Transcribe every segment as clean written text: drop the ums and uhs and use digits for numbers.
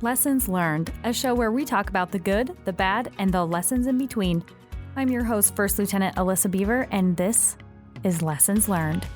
Lessons Learned, a show where we talk about the good, the bad, and the lessons in between. I'm your host, First Lieutenant Alyssa Beaver, and this is Lessons Learned.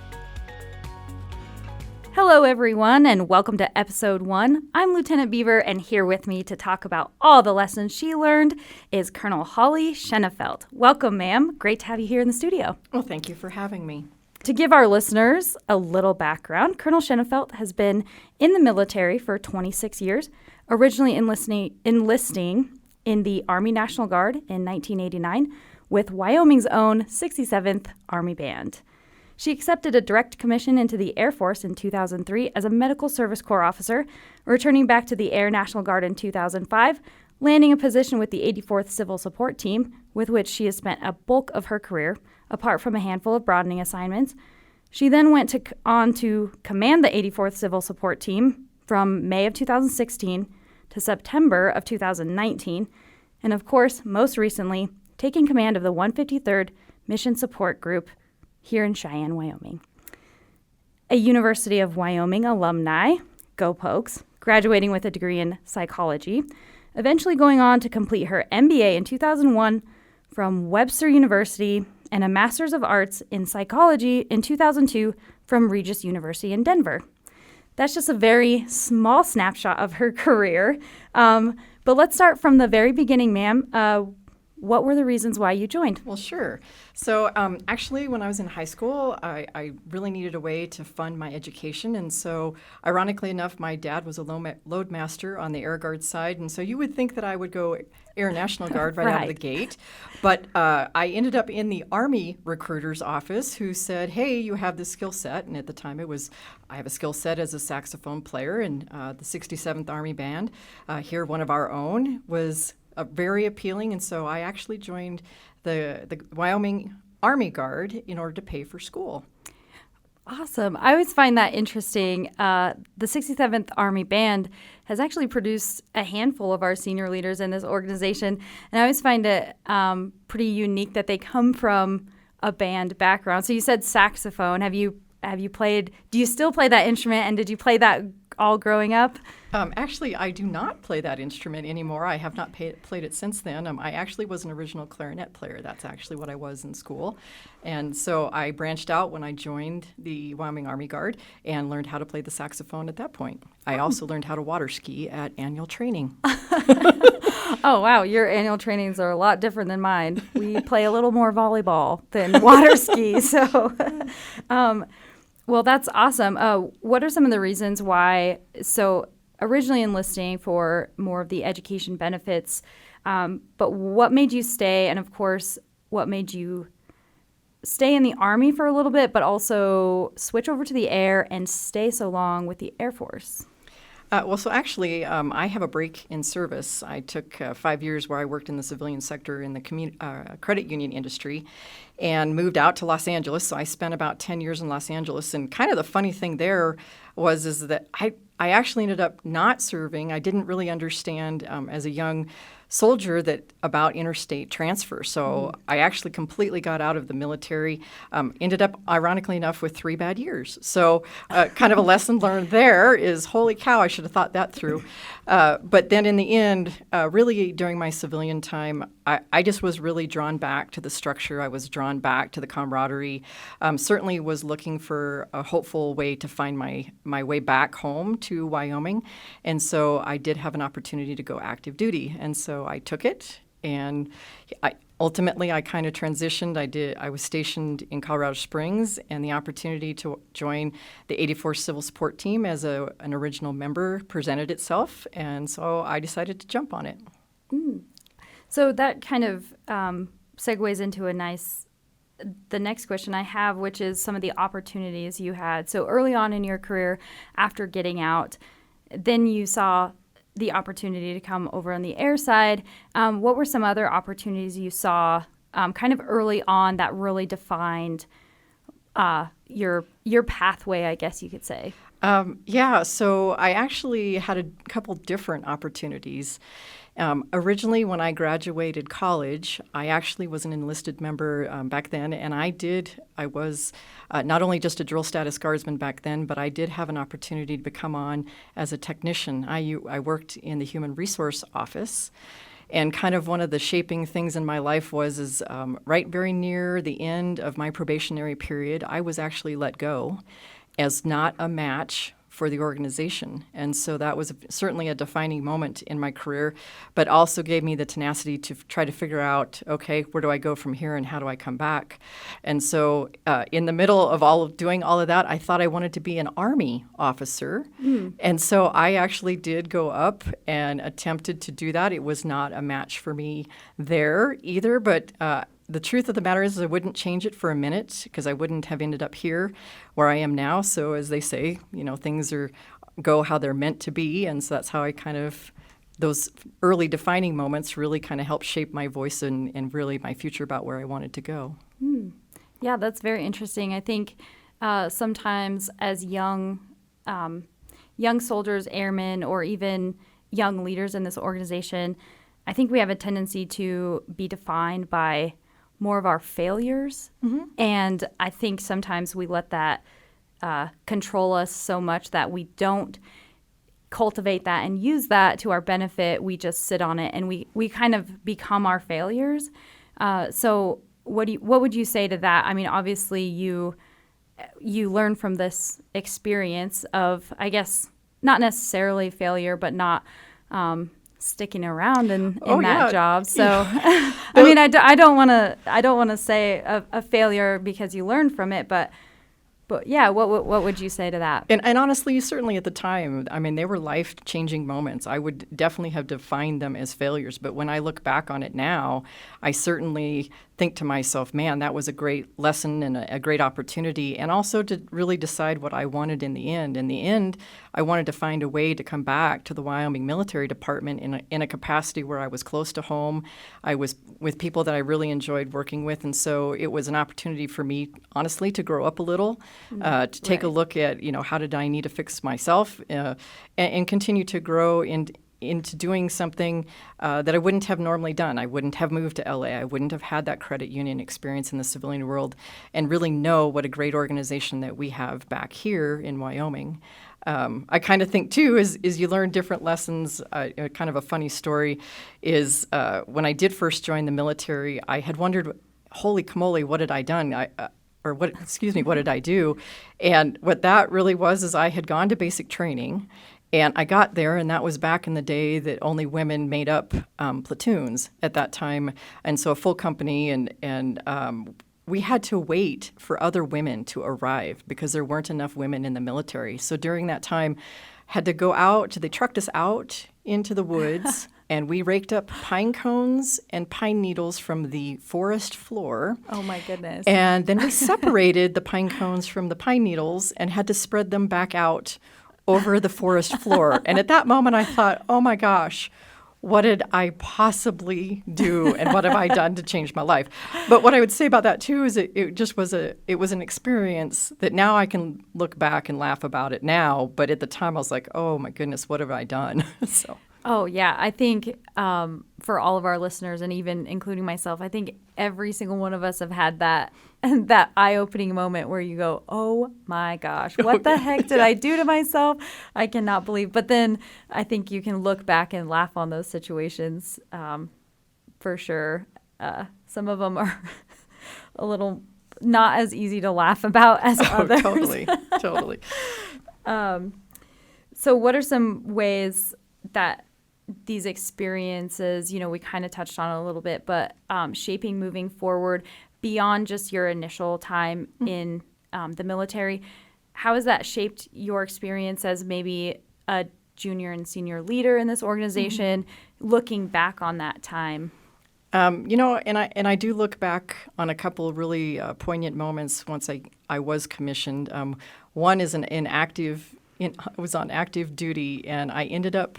Hello, everyone, and welcome to Episode 1. I'm Lieutenant Beaver, and here with me to talk about all the lessons she learned is Colonel Holly Shenefelt. Welcome, ma'am. Great to have you here in the studio. Well, thank you for having me. To give our listeners a little background, Colonel Shenefelt has been in the military for 26 years, originally enlisting in the Army National Guard in 1989 with Wyoming's own 67th Army Band. She accepted a direct commission into the Air Force in 2003 as a Medical Service Corps officer, returning back to the Air National Guard in 2005, landing a position with the 84th Civil Support Team, with which she has spent a bulk of her career, apart from a handful of broadening assignments. She then went on to command the 84th Civil Support Team from May of 2016 to September of 2019, and of course, most recently, taking command of the 153rd Mission Support Group here in Cheyenne, Wyoming. A University of Wyoming alumni, go Pokes, graduating with a degree in psychology, eventually going on to complete her MBA in 2001 from Webster University and a Master's of Arts in Psychology in 2002 from Regis University in Denver. That's just a very small snapshot of her career. But let's start from the very beginning, ma'am. What were the reasons why you joined? Well, sure. So actually, when I was in high school, I really needed a way to fund my education. And so ironically enough, my dad was a load master on the Air Guard side. And so you would think that I would go Air National Guard right out of the gate. But I ended up in the Army recruiter's office who said, hey, you have this skill set. And at the time I have a skill set as a saxophone player in the 67th Army Band. Here, one of our own was very appealing, and so I actually joined the Wyoming Army Guard in order to pay for school. Awesome. I always find that interesting. The 67th Army Band has actually produced a handful of our senior leaders in this organization, and I always find it pretty unique that they come from a band background. So you said saxophone. Have you played? Do you still play that instrument, and did you play that all growing up? Actually, I do not play that instrument anymore. I have not played it since then. I actually was an original clarinet player. That's actually what I was in school. And so I branched out when I joined the Wyoming Army Guard and learned how to play the saxophone at that point. I also learned how to water ski at annual training. Oh, wow. Your annual trainings are a lot different than mine. We play a little more volleyball than water ski. So, well, that's awesome. What are some of the reasons why? So originally enlisting for more of the education benefits, but what made you stay? And of course, what made you stay in the Army for a little bit, but also switch over to the Air and stay so long with the Air Force? So actually, I have a break in service. I took 5 years where I worked in the civilian sector in the credit union industry and moved out to Los Angeles. So I spent about 10 years in Los Angeles. And kind of the funny thing there is that I actually ended up not serving. I didn't really understand as a young soldier about interstate transfer. So I actually completely got out of the military, ended up, ironically enough, with 3 bad years. So kind of a lesson learned there is, holy cow, I should have thought that through. But then in the end, really during my civilian time, I just was really drawn back to the structure. I was drawn back to the camaraderie. Certainly was looking for a hopeful way to find my way back home to Wyoming. And so I did have an opportunity to go active duty. And so I took it, and ultimately I kind of transitioned. I was stationed in Colorado Springs, and the opportunity to join the 84th Civil Support Team as an original member presented itself, and so I decided to jump on it. So that kind of segues into the next question I have, which is some of the opportunities you had. So early on in your career, after getting out, then you saw the opportunity to come over on the air side. What were some other opportunities you saw kind of early on that really defined your pathway, I guess you could say? So I actually had a couple different opportunities. Originally, when I graduated college, I actually was an enlisted member back then, and I was not only just a drill status guardsman back then, but I did have an opportunity to become on as a technician. I worked in the human resource office, and kind of one of the shaping things in my life was right very near the end of my probationary period, I was actually let go as not a match for the organization. And so that was certainly a defining moment in my career, but also gave me the tenacity to try to figure out, okay, where do I go from here and how do I come back? And so in the middle of doing all of that, I thought I wanted to be an Army officer. And so I actually did go up and attempted to do that. It was not a match for me there either, but the truth of the matter is I wouldn't change it for a minute because I wouldn't have ended up here where I am now. So as they say, things go how they're meant to be. And so that's how I those early defining moments really kind of helped shape my voice and really my future about where I wanted to go. Yeah, that's very interesting. I think sometimes as young soldiers, airmen, or even young leaders in this organization, I think we have a tendency to be defined by more of our failures. And I think sometimes we let that control us so much that we don't cultivate that and use that to our benefit. We just sit on it and we kind of become our failures. So what would you say to that? I mean, obviously you learn from this experience of, I guess, not necessarily failure, but not sticking around in that job. So, I mean, I don't want to say a failure because you learned from it, but yeah, what would you say to that? And honestly, certainly at the time, I mean, they were life-changing moments. I would definitely have defined them as failures. But when I look back on it now, I certainly think to myself, man, that was a great lesson and a great opportunity, and also to really decide what I wanted in the end. In the end, I wanted to find a way to come back to the Wyoming Military Department in a capacity where I was close to home. I was with people that I really enjoyed working with, and so it was an opportunity for me, honestly, to grow up a little, to take a look at, how did I need to fix myself, and continue to grow into doing something that I wouldn't have normally done. I wouldn't have moved to LA. I wouldn't have had that credit union experience in the civilian world and really know what a great organization that we have back here in Wyoming. I kind of think, too, is you learn different lessons. Kind of a funny story is when I did first join the military, I had wondered, holy camole, what had I done? What did I do? And what that really was is I had gone to basic training. And I got there, and that was back in the day that only women made up platoons at that time, and so a full company, and we had to wait for other women to arrive because there weren't enough women in the military. So during that time, had to go out. They trucked us out into the woods, and we raked up pine cones and pine needles from the forest floor. Oh, my goodness. And then we separated the pine cones from the pine needles and had to spread them back out over the forest floor. And at that moment, I thought, oh, my gosh, what did I possibly do, and what have I done to change my life? But what I would say about that, too, is it was an experience that now I can look back and laugh about it now. But at the time, I was like, oh, my goodness, what have I done? So. Oh, yeah. I think for all of our listeners, and even including myself, I think every single one of us have had that eye-opening moment where you go, oh, my gosh, what the heck did I do to myself? I cannot believe. But then I think you can look back and laugh on those situations for sure. Some of them are a little not as easy to laugh about as others. Totally. So what are some ways that these experiences, we kind of touched on it a little bit, but shaping moving forward beyond just your initial time in the military, how has that shaped your experience as maybe a junior and senior leader in this organization, looking back on that time? And I do look back on a couple of really poignant moments once I was commissioned. One is I was on active duty, and I ended up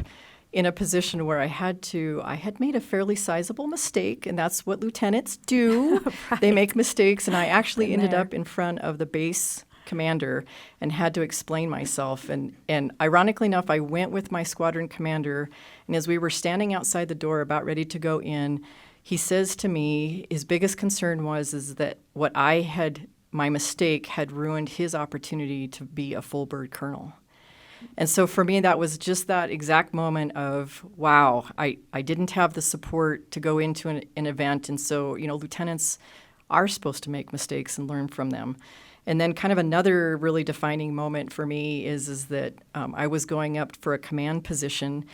in a position where I had made a fairly sizable mistake, and that's what lieutenants do. Right. They make mistakes, and I actually ended up in front of the base commander and had to explain myself. And ironically enough, I went with my squadron commander, and as we were standing outside the door about ready to go in, he says to me, his biggest concern is that my mistake had ruined his opportunity to be a full bird colonel. And so for me, that was just that exact moment of, wow, I didn't have the support to go into an event. And so, lieutenants are supposed to make mistakes and learn from them. And then kind of another really defining moment for me is that I was going up for a command position,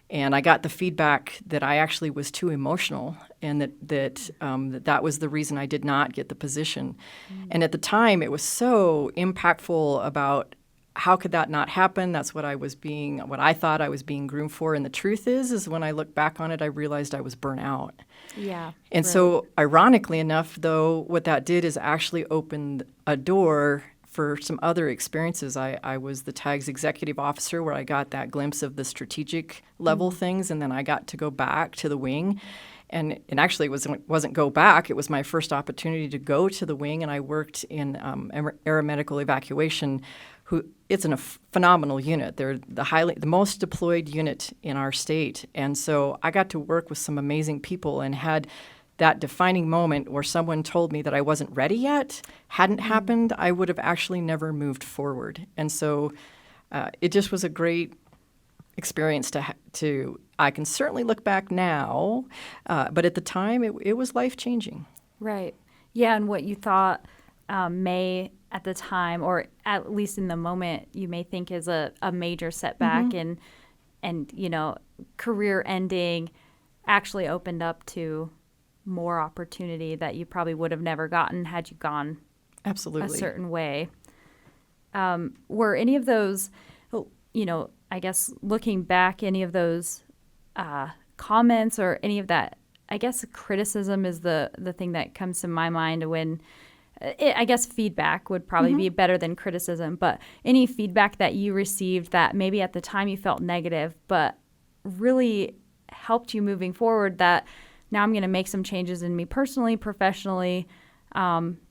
and I got the feedback that I actually was too emotional, and that was the reason I did not get the position. And at the time, it was so impactful about how could that not happen? That's what I thought I was being groomed for. And the truth is when I look back on it, I realized I was burnt out. Yeah. And so ironically enough, though, what that did is actually opened a door for some other experiences. I was the TAG's executive officer, where I got that glimpse of the strategic level things, and then I got to go back to the wing. And actually, it wasn't go back. It was my first opportunity to go to the wing, and I worked in aeromedical evacuation. It's a phenomenal unit. They're the most deployed unit in our state, and so I got to work with some amazing people and had that defining moment where someone told me that I wasn't ready yet. Hadn't happened, I would have actually never moved forward. And so it just was a great experience to I can certainly look back now, but at the time it was life-changing. Right. Yeah, and what you thought may at the time, or at least in the moment, you may think is a major setback and career ending, actually opened up to more opportunity that you probably would have never gotten had you gone Absolutely a certain way. Were any of those, I guess looking back, any of those comments or any of that, I guess criticism is the thing that comes to my mind when I guess feedback would probably be better than criticism, but any feedback that you received that maybe at the time you felt negative, but really helped you moving forward, that now I'm going to make some changes in me personally, professionally,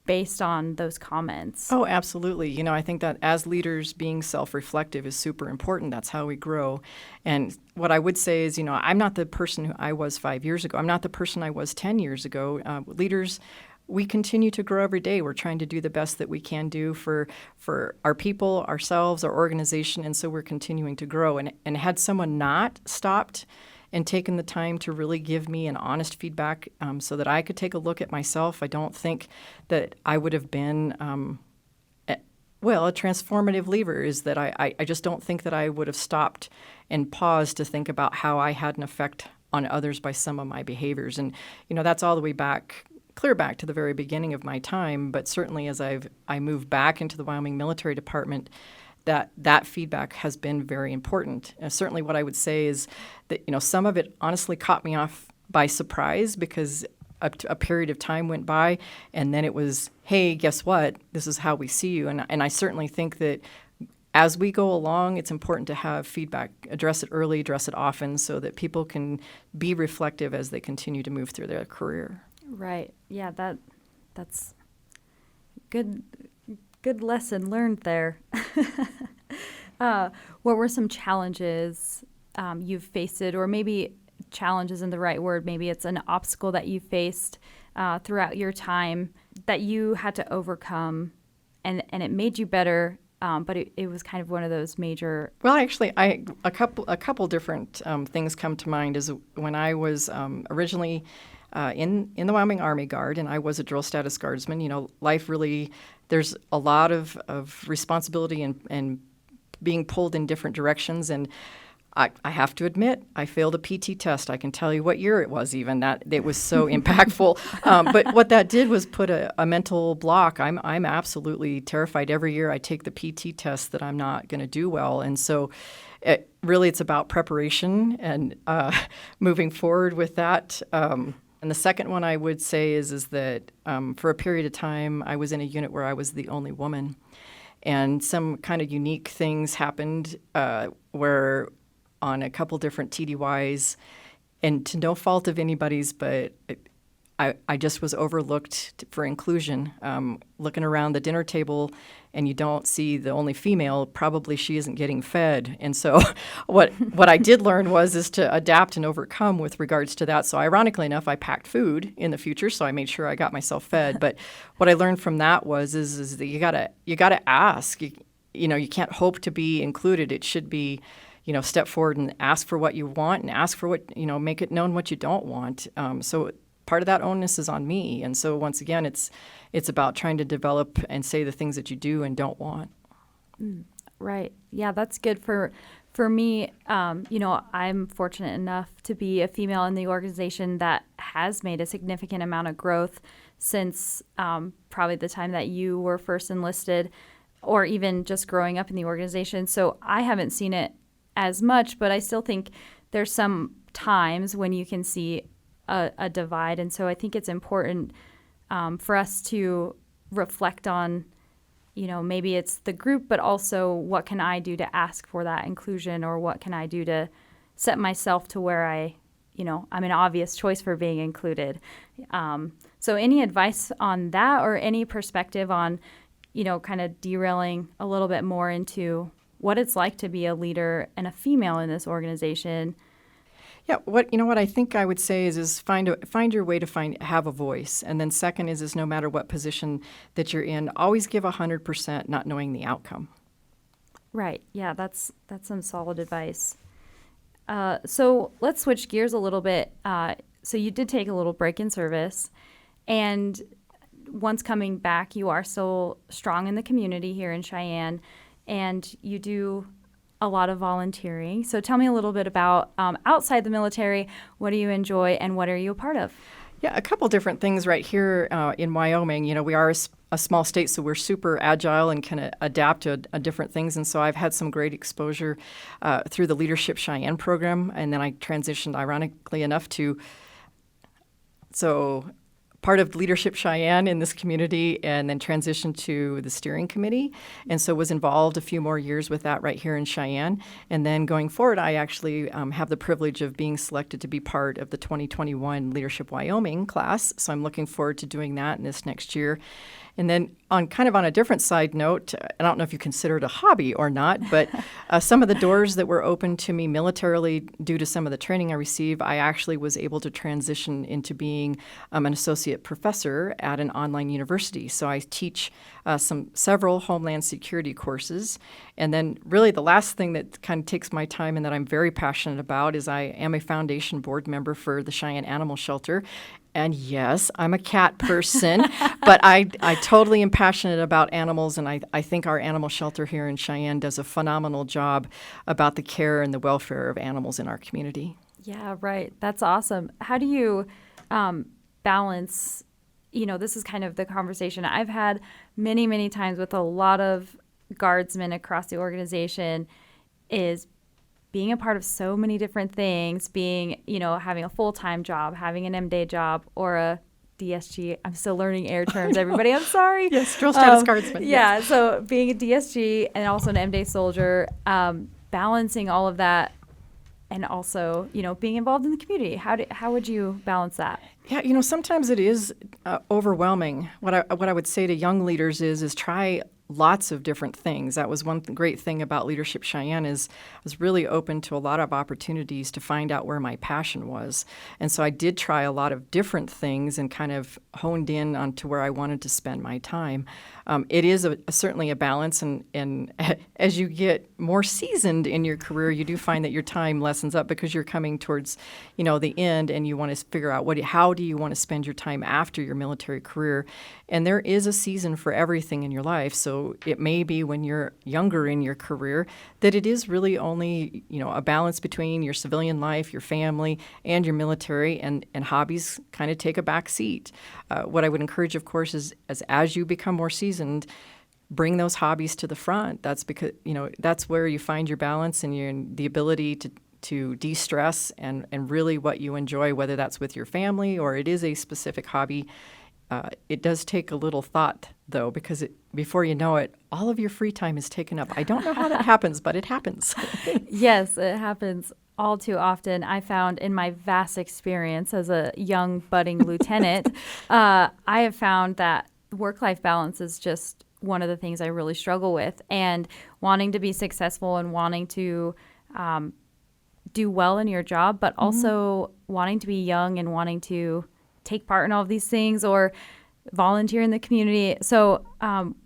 based on those comments. Oh, absolutely. I think that as leaders, being self-reflective is super important. That's how we grow. And what I would say is, I'm not the person who I was 5 years ago. I'm not the person I was 10 years ago. Leaders, we continue to grow every day. We're trying to do the best that we can do for our people, ourselves, our organization, and so we're continuing to grow. And had someone not stopped and taken the time to really give me an honest feedback so that I could take a look at myself, I don't think that I would have been, a transformative leader. Is that I just don't think that I would have stopped and paused to think about how I had an effect on others by some of my behaviors. And, that's all the way clear back to the very beginning of my time, but certainly as I moved back into the Wyoming Military Department, that feedback has been very important. Certainly what I would say is that, some of it honestly caught me off by surprise because a period of time went by and then it was, hey, guess what? This is how we see you. And I certainly think that as we go along, it's important to have feedback, address it early, address it often so that people can be reflective as they continue to move through their career. Right. Yeah, that's good lesson learned there. What were some challenges you've faced, or maybe challenge isn't the right word, maybe it's an obstacle that you faced throughout your time that you had to overcome and it made you better, but it was kind of one of those major... Well, actually, a couple different things come to mind. Is when I was originally in the Wyoming Army Guard, and I was a drill status guardsman. Life really, there's a lot of responsibility and being pulled in different directions. And I have to admit, I failed a PT test. I can tell you what year it was even. That it was so impactful. But what that did was put a mental block. I'm absolutely terrified. Every year I take the PT test that I'm not going to do well. And so it's about preparation and moving forward with that. And the second one I would say is that for a period of time, I was in a unit where I was the only woman. And some kind of unique things happened where on a couple different TDYs, and to no fault of anybody's, but I just was overlooked for inclusion. Looking around the dinner table and you don't see the only female, probably she isn't getting fed. And so what I did learn is to adapt and overcome with regards to that. So ironically enough, I packed food in the future, so I made sure I got myself fed. But what I learned from that is that you gotta ask. You can't hope to be included. It should be, step forward and ask for what you want and ask for what, make it known what you don't want. So part of that onus is on me. And so once again, it's about trying to develop and say the things that you do and don't want. Right. Yeah, that's good for me. I'm fortunate enough to be a female in the organization that has made a significant amount of growth since probably the time that you were first enlisted, or even just growing up in the organization. So I haven't seen it as much, but I still think there's some times when you can see a divide. And so I think it's important for us to reflect on, maybe it's the group, but also what can I do to ask for that inclusion, or what can I do to set myself to where I'm an obvious choice for being included. So any advice on that, or any perspective on, kind of derailing a little bit more into what it's like to be a leader and a female in this organization? Yeah, what I think I would say is find your way to have a voice, and then second is no matter what position that you're in, always give 100%, not knowing the outcome. Right. Yeah, that's some solid advice. So let's switch gears a little bit. So you did take a little break in service, and once coming back, you are still strong in the community here in Cheyenne, and you do a lot of volunteering. So tell me a little bit about outside the military, what do you enjoy and what are you a part of? Yeah, a couple different things right here in Wyoming. We are a small state, so we're super agile and can adapt to different things. And so I've had some great exposure through the Leadership Cheyenne program, and then I transitioned, ironically enough, part of Leadership Cheyenne in this community, and then transitioned to the steering committee, and so was involved a few more years with that right here in Cheyenne. And then going forward, I actually have the privilege of being selected to be part of the 2021 Leadership Wyoming class, so I'm looking forward to doing that in this next year. And then on a different side note, I don't know if you consider it a hobby or not, but some of the doors that were open to me militarily due to some of the training I received, I actually was able to transition into being an associate professor at an online university. So I teach several Homeland Security courses. And then really the last thing that kind of takes my time and that I'm very passionate about is I am a foundation board member for the Cheyenne Animal Shelter. And yes, I'm a cat person, but I totally am passionate about animals, and I think our animal shelter here in Cheyenne does a phenomenal job about the care and the welfare of animals in our community. Yeah, right. That's awesome. How do you balance, this is kind of the conversation I've had many, many times with a lot of guardsmen across the organization, is being a part of so many different things, being, having a full-time job, having an M-Day job, or a DSG. I'm still learning air terms, everybody. I'm sorry. Yes, drill status guardsman. Yeah, so being a DSG and also an M-Day soldier, balancing all of that, and also, being involved in the community. How would you balance that? Yeah, sometimes it is overwhelming. What I would say to young leaders is try lots of different things. That was one great thing about Leadership Cheyenne is I was really open to a lot of opportunities to find out where my passion was. And so I did try a lot of different things and kind of honed in onto where I wanted to spend my time. It is certainly a balance, and as you get more seasoned in your career, you do find that your time lessens up because you're coming towards, the end, and you want to figure out how do you want to spend your time after your military career. And there is a season for everything in your life. So it may be when you're younger in your career that it is really only, a balance between your civilian life, your family, and your military, and hobbies kind of take a back seat. What I would encourage, of course, is as you become more seasoned, bring those hobbies to the front. That's because, that's where you find your balance and the ability to de-stress and really what you enjoy, whether that's with your family or it is a specific hobby. It does take a little thought, though, because before you know it, all of your free time is taken up. I don't know how that happens, but it happens. Yes, it happens all too often, I found in my vast experience as a young budding lieutenant, I have found that work-life balance is just one of the things I really struggle with. And wanting to be successful and wanting to do well in your job, but also wanting to be young and wanting to take part in all of these things or volunteer in the community. So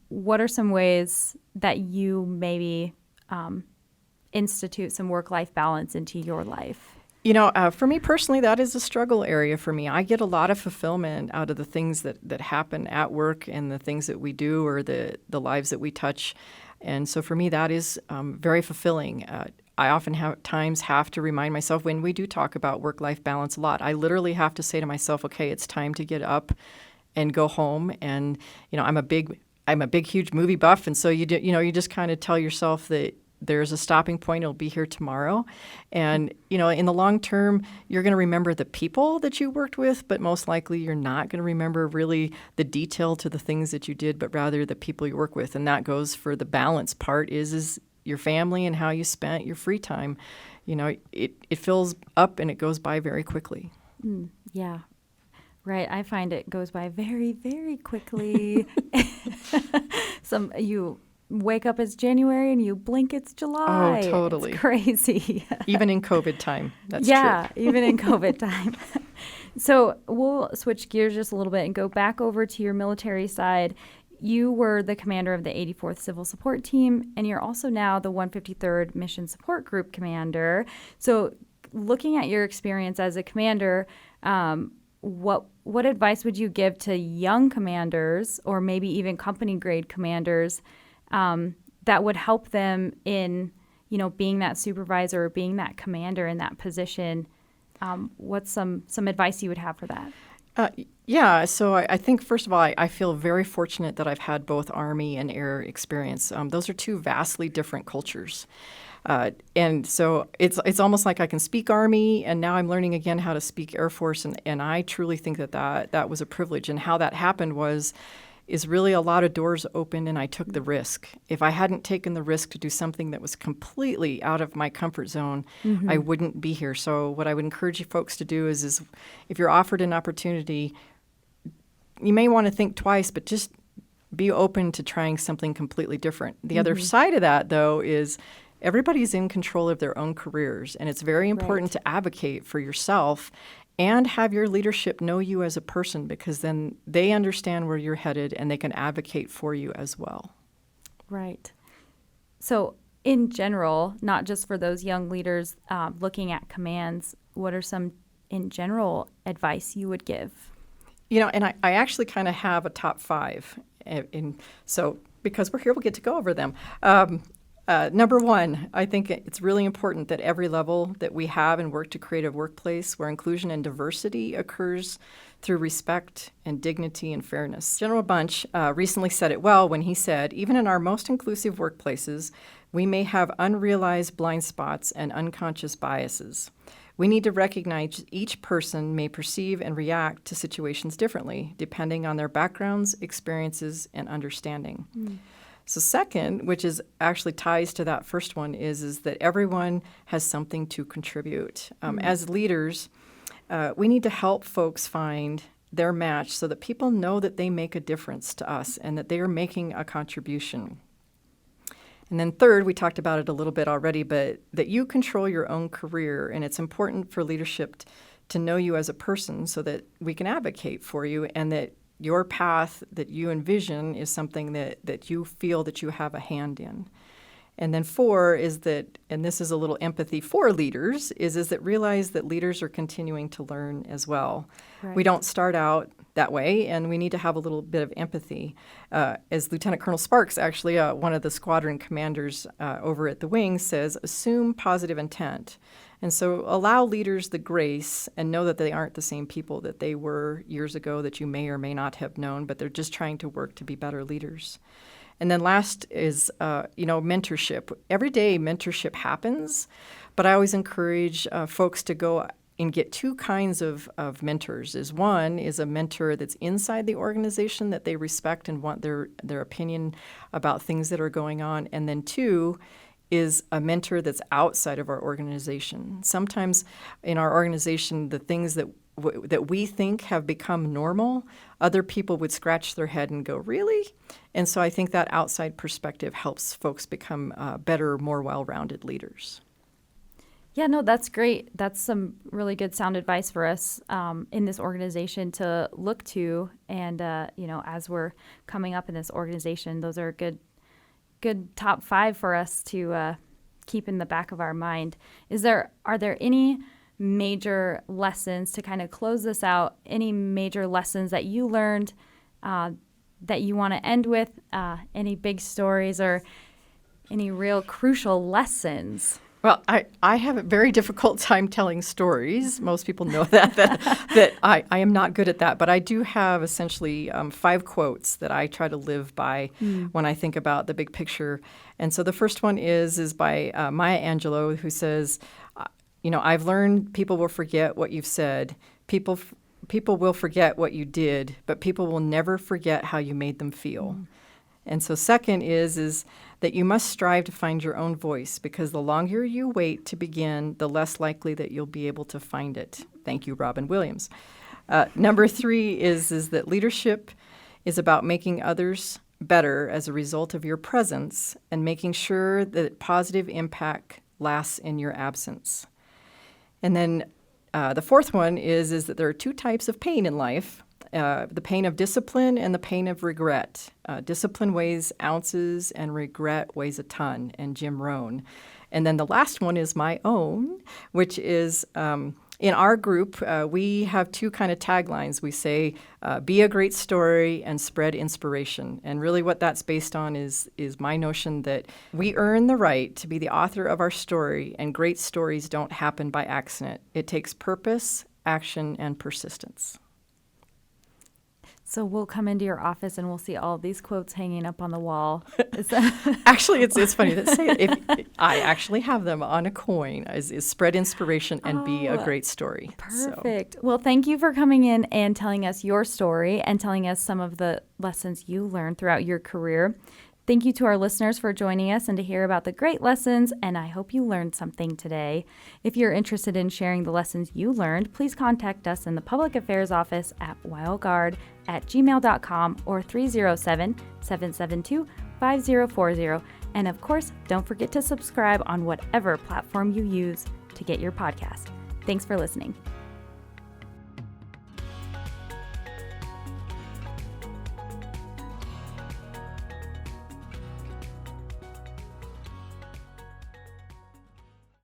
what are some ways that you maybe institute some work-life balance into your life? For me personally, that is a struggle area for me. I get a lot of fulfillment out of the things that happen at work and the things that we do or the lives that we touch. And so for me, that is very fulfilling. I often have to remind myself when we do talk about work-life balance a lot, I literally have to say to myself, okay, it's time to get up and go home. And, I'm a big, huge movie buff. And so you just kind of tell yourself that there's a stopping point. It'll be here tomorrow. And, in the long term, you're going to remember the people that you worked with, but most likely you're not going to remember really the detail to the things that you did, but rather the people you work with. And that goes for the balance part is your family and how you spent your free time. It fills up and it goes by very quickly. Yeah. Right. I find it goes by very, very quickly. You wake up, it's January, and you blink, it's July. Oh, totally. It's crazy. Even in COVID time. That's true. Yeah, even in COVID time. So we'll switch gears just a little bit and go back over to your military side. You were the commander of the 84th Civil Support Team, and you're also now the 153rd Mission Support Group commander. So looking at your experience as a commander, what advice would you give to young commanders or maybe even company grade commanders that would help them in, being that supervisor or being that commander in that position? What's some advice you would have for that? So I think, first of all, I feel very fortunate that I've had both Army and Air experience. Those are two vastly different cultures. And so it's almost like I can speak Army, and now I'm learning again how to speak Air Force, and I truly think that was a privilege. And how that happened is really a lot of doors opened, and I took the risk. If I hadn't taken the risk to do something that was completely out of my comfort zone, I wouldn't be here. So what I would encourage you folks to do is if you're offered an opportunity, you may want to think twice, but just be open to trying something completely different. The other side of that, though, is everybody's in control of their own careers, and it's very important to advocate for yourself and have your leadership know you as a person, because then they understand where you're headed and they can advocate for you as well. Right. So in general, not just for those young leaders looking at commands, what are some, in general, advice you would give? And I actually kind of have a top 5. So because we're here, we'll get to go over them. Number 1, I think it's really important that every level that we have and work to create a workplace where inclusion and diversity occurs through respect and dignity and fairness. General Bunch recently said it well when he said, even in our most inclusive workplaces, we may have unrealized blind spots and unconscious biases. We need to recognize each person may perceive and react to situations differently, depending on their backgrounds, experiences, and understanding. So second, which is actually ties to that first one, is that everyone has something to contribute. As leaders, we need to help folks find their match so that people know that they make a difference to us and that they are making a contribution. And then third, we talked about it a little bit already, but that you control your own career, and it's important for leadership to know you as a person so that we can advocate for you, and that your path that you envision is something that you feel that you have a hand in. And then 4 is that, and this is a little empathy for leaders, is that realize that leaders are continuing to learn as well. Right. We don't start out that way, and we need to have a little bit of empathy. As Lieutenant Colonel Sparks, actually one of the squadron commanders over at the wing, says, assume positive intent. And so allow leaders the grace and know that they aren't the same people that they were years ago that you may or may not have known, but they're just trying to work to be better leaders. And then last is, mentorship. Every day mentorship happens, but I always encourage folks to go and get 2 kinds of mentors. One is a mentor that's inside the organization that they respect and want their opinion about things that are going on. And then 2 is a mentor that's outside of our organization. Sometimes in our organization, the things that we think have become normal, other people would scratch their head and go, really? And so I think that outside perspective helps folks become better, more well-rounded leaders. Yeah, no, that's great. That's some really good sound advice for us in this organization to look to. And, as we're coming up in this organization, those are good top 5 for us to keep in the back of our mind. Are there any major lessons to kind of close this out? Any major lessons that you learned that you want to end with? Any big stories or any real crucial lessons? Well, I have a very difficult time telling stories. Most people know that I am not good at that. But I do have essentially 5 quotes that I try to live by when I think about the big picture. And so the first one is by Maya Angelou, who says, I've learned people will forget what you've said. People will forget what you did, but people will never forget how you made them feel. And so second is that you must strive to find your own voice, because the longer you wait to begin, the less likely that you'll be able to find it. Thank you, Robin Williams. Number 3 is that leadership is about making others better as a result of your presence and making sure that positive impact lasts in your absence. And then the fourth one is that there are 2 types of pain in life. The pain of discipline and the pain of regret. Discipline weighs ounces and regret weighs a ton, and Jim Rohn. And then the last one is my own, which is in our group, we have 2 kind of taglines. We say, be a great story and spread inspiration. And really what that's based on is my notion that we earn the right to be the author of our story, and great stories don't happen by accident. It takes purpose, action, and persistence. So we'll come into your office and we'll see all of these quotes hanging up on the wall. Actually, it's funny to say it. If I actually have them on a coin, is spread inspiration and be a great story. Perfect. So. Well, thank you for coming in and telling us your story and telling us some of the lessons you learned throughout your career. Thank you to our listeners for joining us and to hear about the great lessons, and I hope you learned something today. If you're interested in sharing the lessons you learned, please contact us in the Public Affairs Office at wildguard@gmail.com or 307-772-5040. And of course, don't forget to subscribe on whatever platform you use to get your podcast. Thanks for listening.